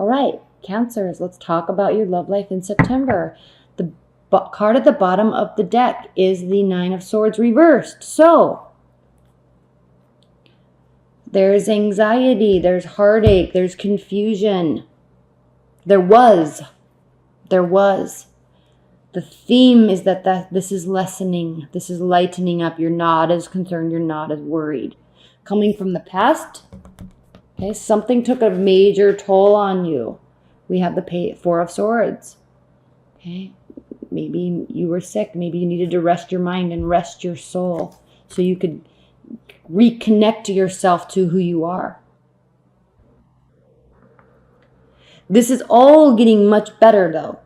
All right, Cancers, let's talk about your love life in September. The card at the bottom of the deck is the Nine of Swords reversed. So there's anxiety, there's heartache, there's confusion. There was. The theme is that this is lessening. This is lightening up. You're not as concerned. You're not as worried. Coming from the past, okay, something took a major toll on you. We have the Four of Swords. Okay, maybe you were sick. Maybe you needed to rest your mind and rest your soul so you could reconnect to yourself to who you are. This is all getting much better, though.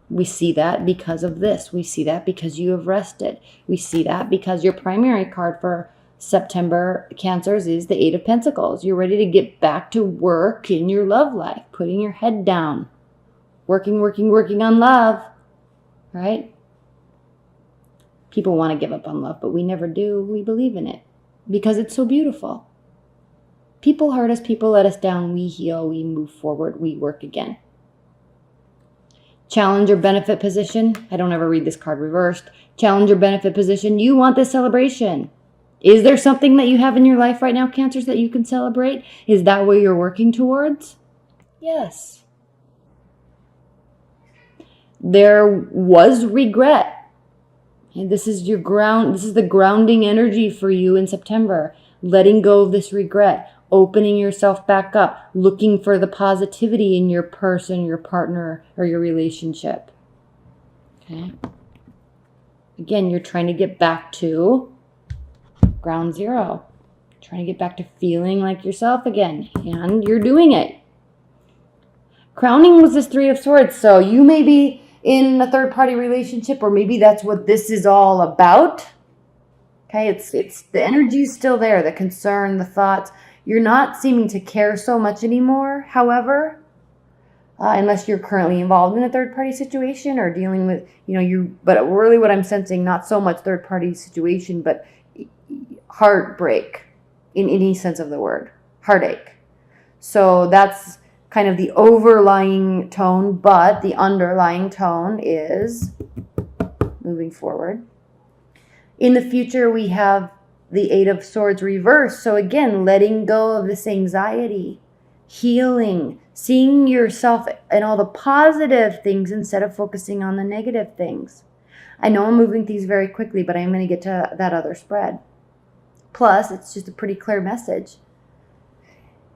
We see that because of this. We see that because you have rested. We see that because your primary card for September, Cancers, is the Eight of Pentacles. You're ready to get back to work in your love life, putting your head down, working on love, right? People want to give up on love, but we never do. We believe in it because it's so beautiful. People hurt us, people let us down. We heal, we move forward, we work again. Challenge or benefit position. I don't ever read this card reversed. Challenge or benefit position. You want this celebration. Is there something that you have in your life right now, Cancers, that you can celebrate? Is that what you're working towards? Yes. There was regret. And this is your ground. This is the grounding energy for you in September. Letting go of this regret. Opening yourself back up, looking for the positivity in your person, your partner, or your relationship. Okay. Again, you're trying to get back to ground zero. Trying to get back to feeling like yourself again. And you're doing it. Crowning was this Three of Swords. So you may be in a third-party relationship, or maybe that's what this is all about. Okay, it's the energy is still there, the concern, the thoughts. You're not seeming to care so much anymore, however, unless you're currently involved in a third-party situation or dealing with, but really what I'm sensing, not so much third-party situation, but heartbreak in any sense of the word, heartache. So that's kind of the overlying tone, but the underlying tone is moving forward. In the future, we have the Eight of Swords reversed. So again, letting go of this anxiety, healing, seeing yourself and all the positive things instead of focusing on the negative things. I know I'm moving things very quickly, but I'm going to get to that other spread. Plus, it's just a pretty clear message.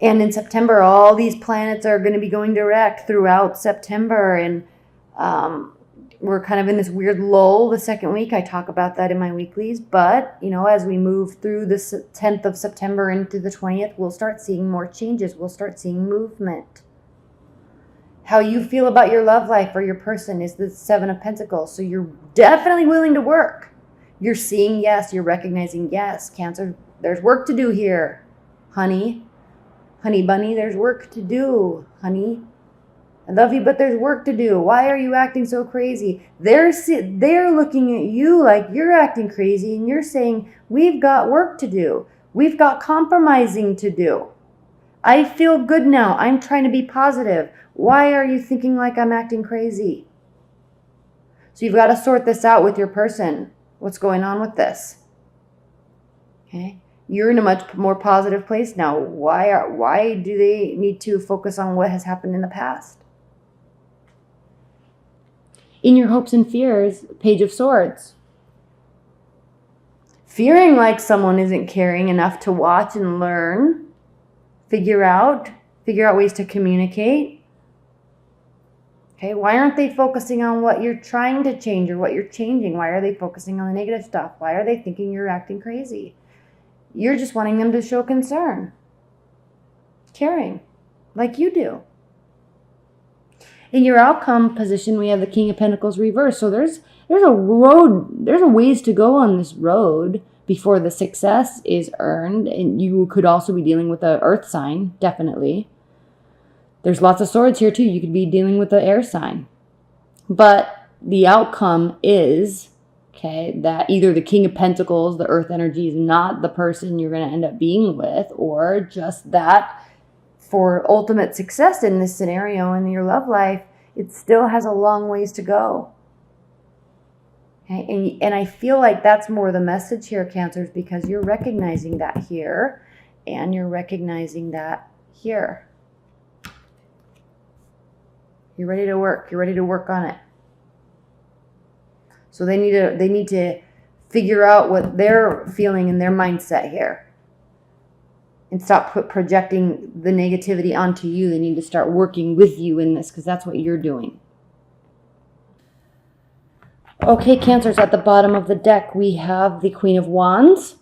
And in September, all these planets are going to be going direct throughout September. And we're kind of in this weird lull the second week. I talk about that in my weeklies. But, as we move through the 10th of September into the 20th, we'll start seeing more changes. We'll start seeing movement. How you feel about your love life or your person is the Seven of Pentacles. So you're definitely willing to work. You're seeing yes. You're recognizing yes. Cancer, there's work to do here, honey. Honey bunny, there's work to do, honey. I love you, but there's work to do. Why are you acting so crazy? They're looking at you like you're acting crazy, and you're saying, we've got work to do. We've got compromising to do. I feel good now. I'm trying to be positive. Why are you thinking like I'm acting crazy? So you've got to sort this out with your person. What's going on with this? Okay. You're in a much more positive place now. Why do they need to focus on what has happened in the past? In your hopes and fears, Page of Swords. Fearing like someone isn't caring enough to watch and learn, figure out ways to communicate. Okay, why aren't they focusing on what you're trying to change or what you're changing? Why are they focusing on the negative stuff? Why are they thinking you're acting crazy? You're just wanting them to show concern, caring, like you do. In your outcome position, we have the King of Pentacles reversed. So there's a road, there's a ways to go on this road before the success is earned. And you could also be dealing with an earth sign, definitely. There's lots of swords here too. You could be dealing with the air sign. But the outcome is, okay, that either the King of Pentacles, the earth energy, is not the person you're going to end up being with, or just that for ultimate success in this scenario in your love life, it still has a long ways to go. Okay? And I feel like that's more the message here, Cancers, because you're recognizing that here and you're recognizing that here. You're ready to work. You're ready to work on it. So they need to figure out what they're feeling in their mindset here. And stop projecting the negativity onto you. They need to start working with you in this because that's what you're doing. Okay, Cancers, at the bottom of the deck, we have the Queen of Wands,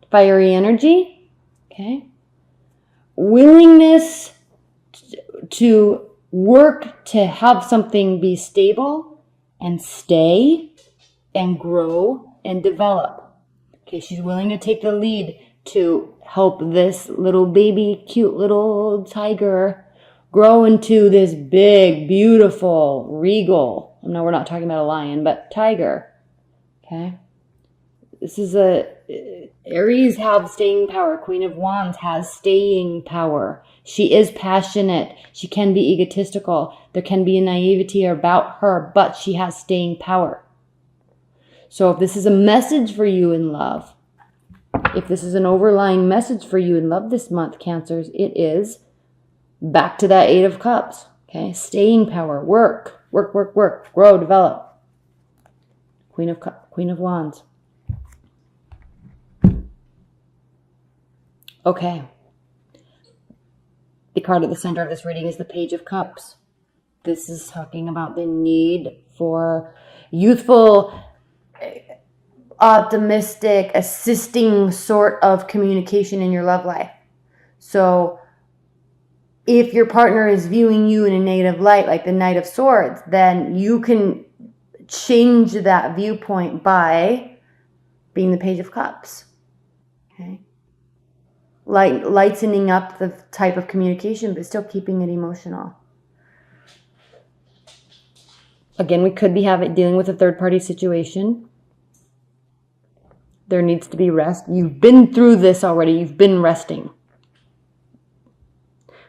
fiery energy, okay? Willingness to work to have something be stable and stay and grow and develop. Okay, she's willing to take the lead to help this little baby, cute little tiger grow into this big, beautiful, regal. No, we're not talking about a lion, but tiger. Okay. This is Aries have staying power. Queen of Wands has staying power. She is passionate. She can be egotistical. There can be a naivety about her, but she has staying power. So if this is a message for you in love, if this is an overlying message for you in love this month, Cancers, it is back to that 8 of Cups. Okay, staying power, work, grow, develop. Queen of Wands. Okay. The card at the center of this reading is the Page of Cups. This is talking about the need for youthful, optimistic, assisting sort of communication in your love life. So if your partner is viewing you in a negative light, like the Knight of Swords, then you can change that viewpoint by being the Page of Cups. Okay. Lightening up the type of communication, but still keeping it emotional. Again, we could be dealing with a third-party situation. There needs to be rest. You've been through this already. You've been resting.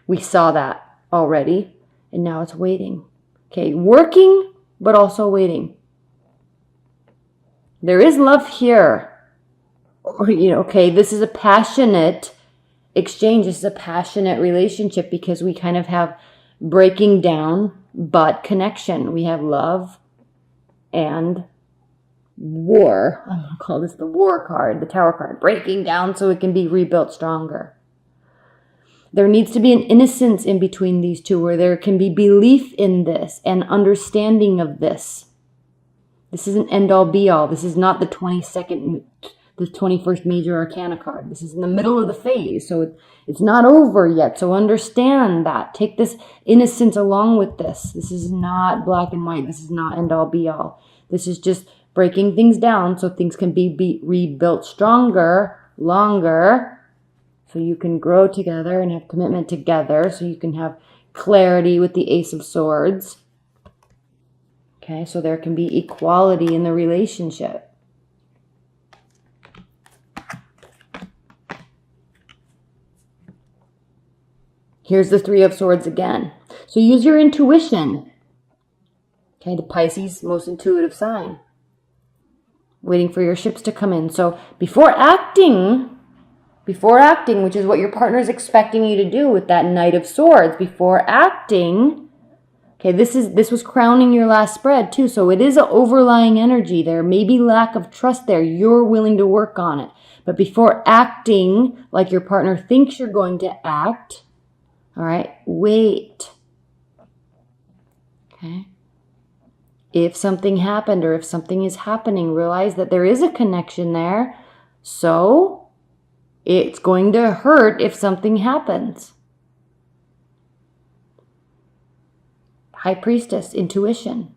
We saw that already, and now it's waiting. Okay, working, but also waiting. There is love here. Okay, this is a passionate exchange. This is a passionate relationship because we kind of have breaking down, but connection. We have love and war. I'm going to call this the war card, the Tower card. Breaking down so it can be rebuilt stronger. There needs to be an innocence in between these two where there can be belief in this and understanding of this. This isn't end-all be-all. This is not the 21st major arcana card. This is in the middle of the phase, so it's not over yet. So understand that. Take this innocence along with this. This is not black and white. This is not end-all be-all. This is just breaking things down so things can be rebuilt stronger, longer, so you can grow together and have commitment together, so you can have clarity with the Ace of Swords. Okay, so there can be equality in the relationship. Here's the Three of Swords again. So use your intuition. Okay, the Pisces, most intuitive sign. Waiting for your ships to come in. So before acting, which is what your partner is expecting you to do with that Knight of Swords, before acting, okay, this was crowning your last spread too, so it is an overlying energy there. Maybe lack of trust there. You're willing to work on it. But before acting like your partner thinks you're going to act, all right, wait. Okay. If something happened or if something is happening, realize that there is a connection there. So it's going to hurt if something happens. High Priestess, intuition.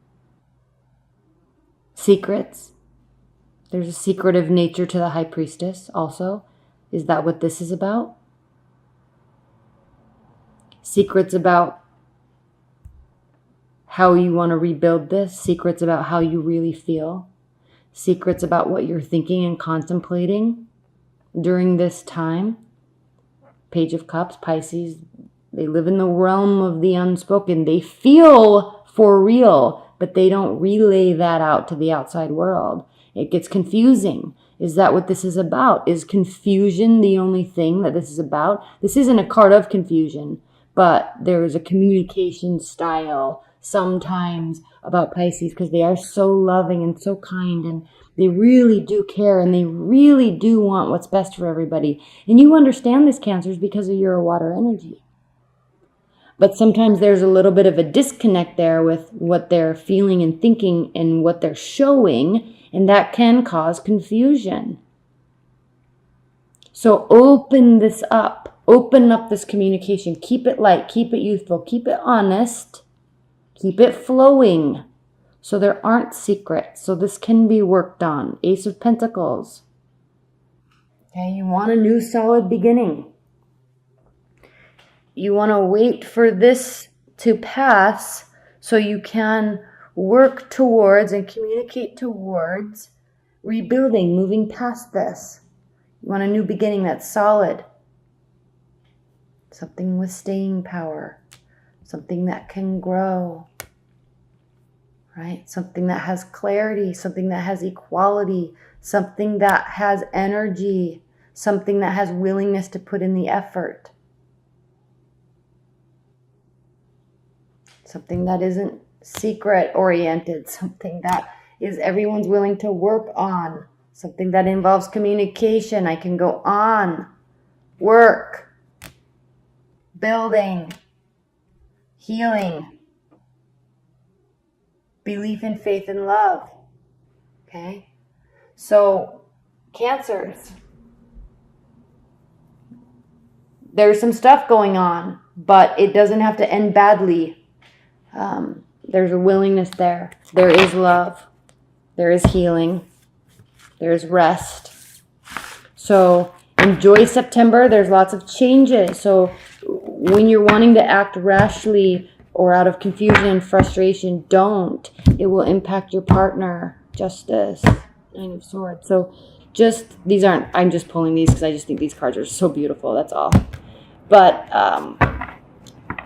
Secrets. There's a secretive nature to the High Priestess also. Is that what this is about? Secrets about how you want to rebuild this. Secrets about how you really feel. Secrets about what you're thinking and contemplating during this time. Page of Cups, Pisces, They live in the realm of the unspoken. They feel for real, but they don't relay that out to the outside world. It gets confusing. Is that what this is about? Is confusion the only thing that this is about? This isn't a card of confusion, but there is a communication style sometimes about Pisces, because they are so loving and so kind, and they really do care, and they really do want what's best for everybody. And you understand this, Cancers, because you're a water energy. But sometimes there's a little bit of a disconnect there with what they're feeling and thinking and what they're showing, and that can cause confusion. So open this up. Open up this communication. Keep it light. Keep it youthful. Keep it honest. Keep it flowing. So there aren't secrets. So this can be worked on. Ace of Pentacles. Okay, you want a new solid beginning. You want to wait for this to pass so you can work towards and communicate towards rebuilding, moving past this. You want a new beginning that's solid. Something with staying power. Something that can grow. Right? Something that has clarity. Something that has equality. Something that has energy. Something that has willingness to put in the effort. Something that isn't secret oriented. Something that is everyone's willing to work on. Something that involves communication. I can go on. Work. Building. Healing. Belief in faith and love. Okay? So, Cancers. There's some stuff going on, but it doesn't have to end badly. There's a willingness there. There is love. There is healing. There is rest. So enjoy September. There's lots of changes. So when you're wanting to act rashly or out of confusion and frustration, don't. It will impact your partner. Justice. Nine of Swords. So these aren't, I'm just pulling these because I just think these cards are so beautiful. That's all. But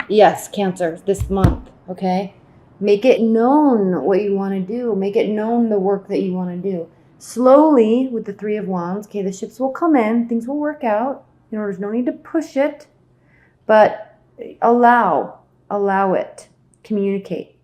yes, Cancer, this month. Okay? Make it known what you want to do. Make it known the work that you want to do. Slowly, with the Three of Wands, okay, the ships will come in. Things will work out. You know, there's no need to push it. But allow it. Communicate.